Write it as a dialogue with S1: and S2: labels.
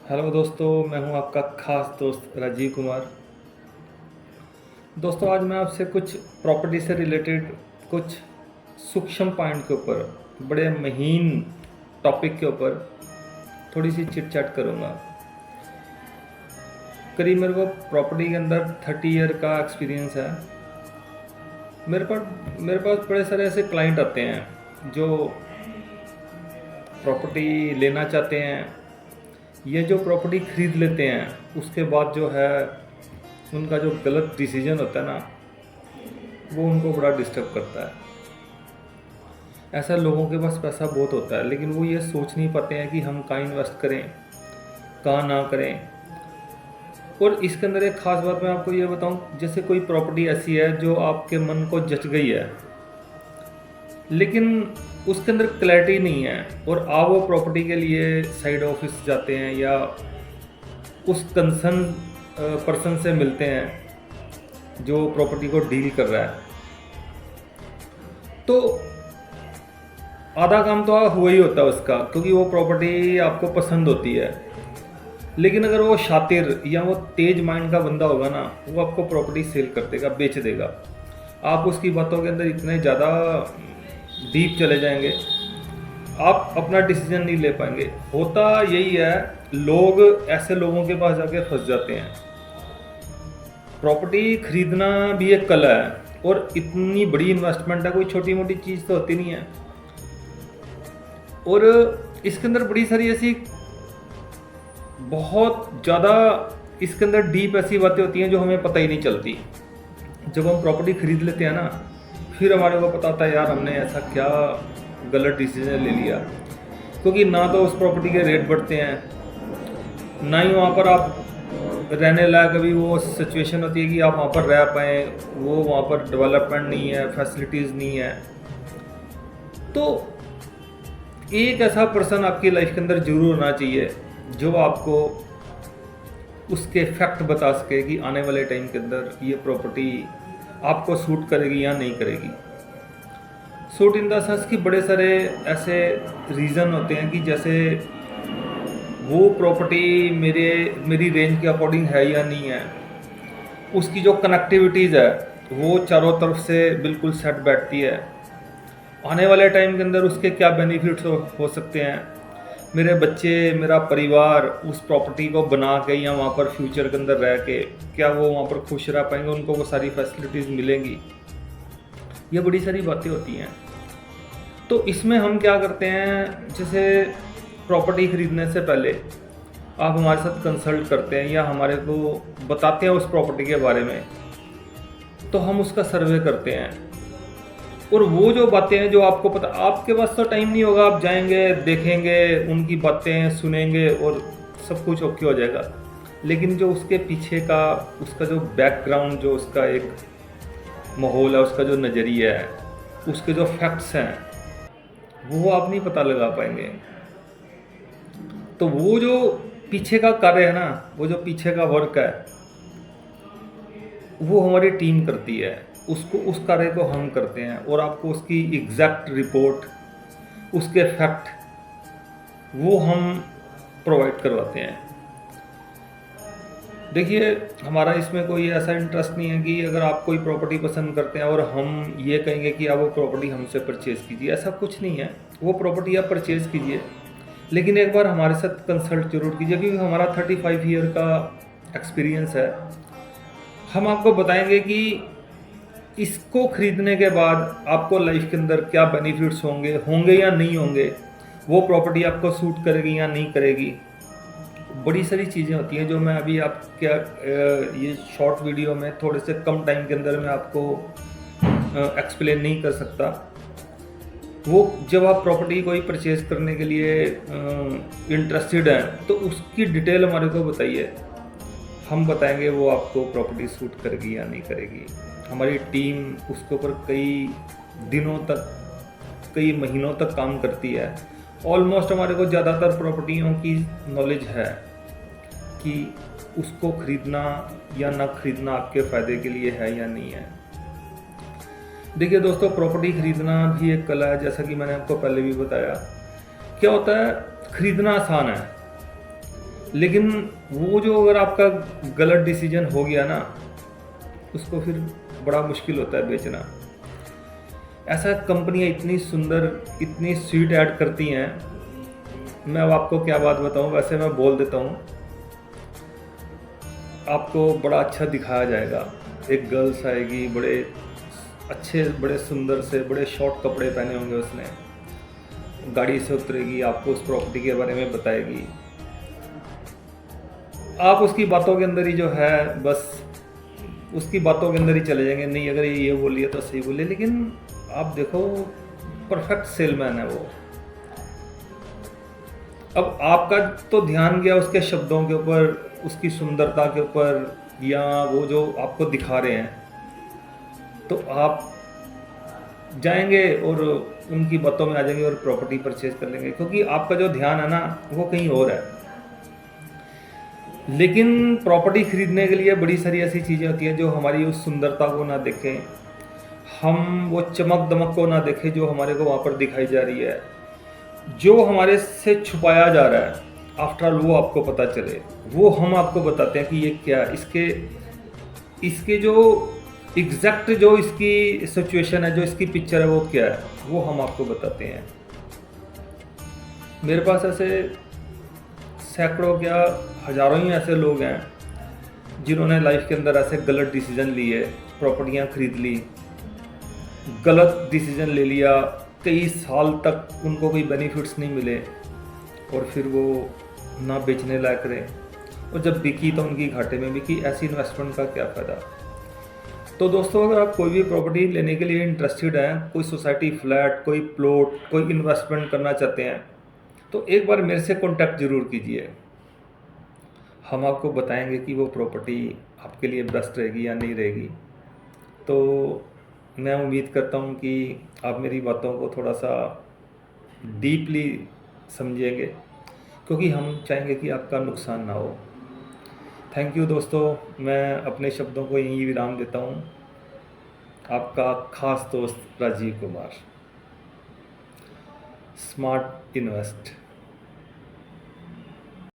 S1: Hello दोस्तों, मैं हूं आपका ख़ास दोस्त राजीव कुमार। दोस्तों, आज मैं आपसे कुछ प्रॉपर्टी से रिलेटेड कुछ सूक्ष्म पॉइंट के ऊपर, बड़े महीन टॉपिक के ऊपर थोड़ी सी चिट चैट करूँगा। करीब मेरे को प्रॉपर्टी के अंदर 30 ईयर का एक्सपीरियंस है। मेरे पास बड़े सारे ऐसे क्लाइंट आते हैं जो प्रॉपर्टी लेना चाहते हैं, ये जो प्रॉपर्टी ख़रीद लेते हैं उसके बाद जो है उनका जो गलत डिसीजन होता है ना, वो उनको बड़ा डिस्टर्ब करता है। ऐसा लोगों के पास पैसा बहुत होता है, लेकिन वो ये सोच नहीं पाते हैं कि हम कहाँ इन्वेस्ट करें, कहाँ ना करें। और इसके अंदर एक ख़ास बात मैं आपको ये बताऊं, जैसे कोई प्रॉपर्टी ऐसी है जो आपके मन को जच गई है, लेकिन उसके अंदर क्लैरिटी नहीं है, और आप वो प्रॉपर्टी के लिए साइड ऑफिस जाते हैं या उस कंसर्न पर्सन से मिलते हैं जो प्रॉपर्टी को डील कर रहा है, तो आधा काम तो हुआ ही होता है उसका, क्योंकि वो प्रॉपर्टी आपको पसंद होती है। लेकिन अगर वो शातिर या वो तेज माइंड का बंदा होगा ना, वो आपको प्रॉपर्टी सेल कर देगा, बेच देगा। आप उसकी बातों के अंदर इतने ज़्यादा डीप चले जाएंगे, आप अपना डिसीजन नहीं ले पाएंगे। होता यही है, लोग ऐसे लोगों के पास जाके फंस जाते हैं। प्रॉपर्टी खरीदना भी एक कला है, और इतनी बड़ी इन्वेस्टमेंट है, कोई छोटी मोटी चीज़ तो होती नहीं है। और इसके अंदर बड़ी सारी ऐसी बहुत ज़्यादा इसके अंदर डीप ऐसी बातें होती हैं जो हमें पता ही नहीं चलती। जब हम प्रॉपर्टी खरीद लेते हैं ना, फिर हमारे को पता होता है यार हमने ऐसा क्या गलत डिसीजन ले लिया, क्योंकि ना तो उस प्रॉपर्टी के रेट बढ़ते हैं, ना ही वहाँ पर आप रहने लायक अभी वो सिचुएशन होती है कि आप वहाँ पर रह पाएँ। वो वहाँ पर डेवलपमेंट नहीं है, फैसिलिटीज़ नहीं है। तो एक ऐसा पर्सन आपकी लाइफ के अंदर जरूर होना चाहिए जो आपको उसके फैक्ट बता सके कि आने वाले टाइम के अंदर ये प्रॉपर्टी आपको सूट करेगी या नहीं करेगी। सूट इन द सेंस कि बड़े सारे ऐसे रीज़न होते हैं कि जैसे वो प्रॉपर्टी मेरी रेंज के अकॉर्डिंग है या नहीं है, उसकी जो कनेक्टिविटीज़ है वो चारों तरफ से बिल्कुल सेट बैठती है, आने वाले टाइम के अंदर उसके क्या बेनिफिट्स हो सकते हैं, मेरे बच्चे, मेरा परिवार उस प्रॉपर्टी को बना के या वहाँ पर फ्यूचर के अंदर रह के क्या वो वहाँ पर खुश रह पाएंगे, उनको वो सारी फैसिलिटीज़ मिलेंगी। ये बड़ी सारी बातें होती हैं। तो इसमें हम क्या करते हैं, जैसे प्रॉपर्टी ख़रीदने से पहले आप हमारे साथ कंसल्ट करते हैं या हमारे को बताते हैं उस प्रॉपर्टी के बारे में, तो हम उसका सर्वे करते हैं। और वो जो बातें हैं जो आपको पता, आपके पास तो टाइम नहीं होगा, आप जाएंगे, देखेंगे, उनकी बातें सुनेंगे और सब कुछ ओके हो जाएगा। लेकिन जो उसके पीछे का उसका जो बैकग्राउंड, जो उसका एक माहौल है, उसका जो नज़रिया है, उसके जो फैक्ट्स हैं, वो आप नहीं पता लगा पाएंगे। तो वो जो पीछे का कार्य है ना, वो जो पीछे का वर्क है, वो हमारी टीम करती है। उसको, उस कार्य को हम करते हैं और आपको उसकी एग्जैक्ट रिपोर्ट, उसके फैक्ट, वो हम प्रोवाइड करवाते हैं। देखिए, हमारा इसमें कोई ऐसा इंटरेस्ट नहीं है कि अगर आप कोई प्रॉपर्टी पसंद करते हैं और हम ये कहेंगे कि आप वो प्रॉपर्टी हमसे परचेज़ कीजिए, ऐसा कुछ नहीं है। वो प्रॉपर्टी आप परचेज़ कीजिए, लेकिन एक बार हमारे साथ कंसल्ट जरूर कीजिए, क्योंकि हमारा 35 ईयर का एक्सपीरियंस है। हम आपको बताएंगे कि इसको ख़रीदने के बाद आपको लाइफ के अंदर क्या बेनिफिट्स होंगे या नहीं होंगे, वो प्रॉपर्टी आपको सूट करेगी या नहीं करेगी। बड़ी सारी चीज़ें होती हैं जो मैं अभी आप क्या ये शॉर्ट वीडियो में थोड़े से कम टाइम के अंदर मैं आपको एक्सप्लेन नहीं कर सकता। वो जब आप प्रॉपर्टी कोई परचेज़ करने के लिए इंटरेस्टेड हैं, तो उसकी डिटेल हमारे को बताइए, हम बताएंगे वो आपको प्रॉपर्टी सूट करेगी या नहीं करेगी। हमारी टीम उसके ऊपर कई दिनों तक, कई महीनों तक काम करती है। ऑलमोस्ट हमारे को ज़्यादातर प्रॉपर्टियों की नॉलेज है कि उसको ख़रीदना या ना ख़रीदना आपके फ़ायदे के लिए है या नहीं है। देखिए दोस्तों, प्रॉपर्टी ख़रीदना भी एक कला है, जैसा कि मैंने आपको पहले भी बताया। क्या होता है, ख़रीदना आसान है, लेकिन वो जो अगर आपका गलत डिसीजन हो गया ना, उसको फिर बड़ा मुश्किल होता है बेचना। ऐसा कंपनियां इतनी सुंदर, इतनी स्वीट ऐड करती हैं, मैं अब आपको क्या बात बताऊं, वैसे मैं बोल देता हूं, आपको बड़ा अच्छा दिखाया जाएगा। एक गर्ल्स आएगी, बड़े अच्छे, बड़े सुंदर से, बड़े शॉर्ट कपड़े पहने होंगे उसने, गाड़ी से उतरेगी, आपको उस प्रॉपर्टी के बारे में बताएगी। आप उसकी बातों के अंदर ही जो है, बस उसकी बातों के अंदर ही चले जाएंगे, नहीं अगर ये बोली है तो सही बोली, लेकिन आप देखो परफेक्ट सेलमैन है वो। अब आपका तो ध्यान गया उसके शब्दों के ऊपर, उसकी सुंदरता के ऊपर, या वो जो आपको दिखा रहे हैं, तो आप जाएंगे और उनकी बातों में आ जाएंगे और प्रॉपर्टी परचेज कर लेंगे, क्योंकि आपका जो ध्यान है ना वो कहीं और है। लेकिन प्रॉपर्टी खरीदने के लिए बड़ी सारी ऐसी चीज़ें होती हैं जो हमारी उस सुंदरता को ना देखें, हम वो चमक दमक को ना देखें जो हमारे को वहाँ पर दिखाई जा रही है, जो हमारे से छुपाया जा रहा है, आफ्टर ऑल वो आपको पता चले, वो हम आपको बताते हैं कि ये क्या, इसके जो एग्जैक्ट जो इसकी सिचुएशन है, जो इसकी पिक्चर है वो क्या है, वो हम आपको बताते हैं। मेरे पास ऐसे सैकड़ों क्या हजारों ही ऐसे लोग हैं जिन्होंने लाइफ के अंदर ऐसे गलत डिसीजन लिए, प्रॉपर्टियां खरीद ली, गलत डिसीजन ले लिया, कई साल तक उनको कोई बेनिफिट्स नहीं मिले, और फिर वो ना बेचने लायक रहे, और जब बिकी तो उनकी घाटे में बिकी। ऐसी इन्वेस्टमेंट का क्या फ़ायदा। तो दोस्तों, अगर आप कोई भी प्रॉपर्टी लेने के लिए इंटरेस्टेड हैं, कोई सोसाइटी फ्लैट, कोई प्लॉट, कोई इन्वेस्टमेंट करना चाहते हैं, तो एक बार मेरे से कांटेक्ट ज़रूर कीजिए। हम आपको बताएंगे कि वो प्रॉपर्टी आपके लिए बेस्ट रहेगी या नहीं रहेगी। तो मैं उम्मीद करता हूँ कि आप मेरी बातों को थोड़ा सा डीपली समझेंगे, क्योंकि हम चाहेंगे कि आपका नुकसान ना हो। थैंक यू दोस्तों, मैं अपने शब्दों को यहीं विराम देता हूँ। आपका खास दोस्त राजीव कुमार, स्मार्ट इन्वेस्ट।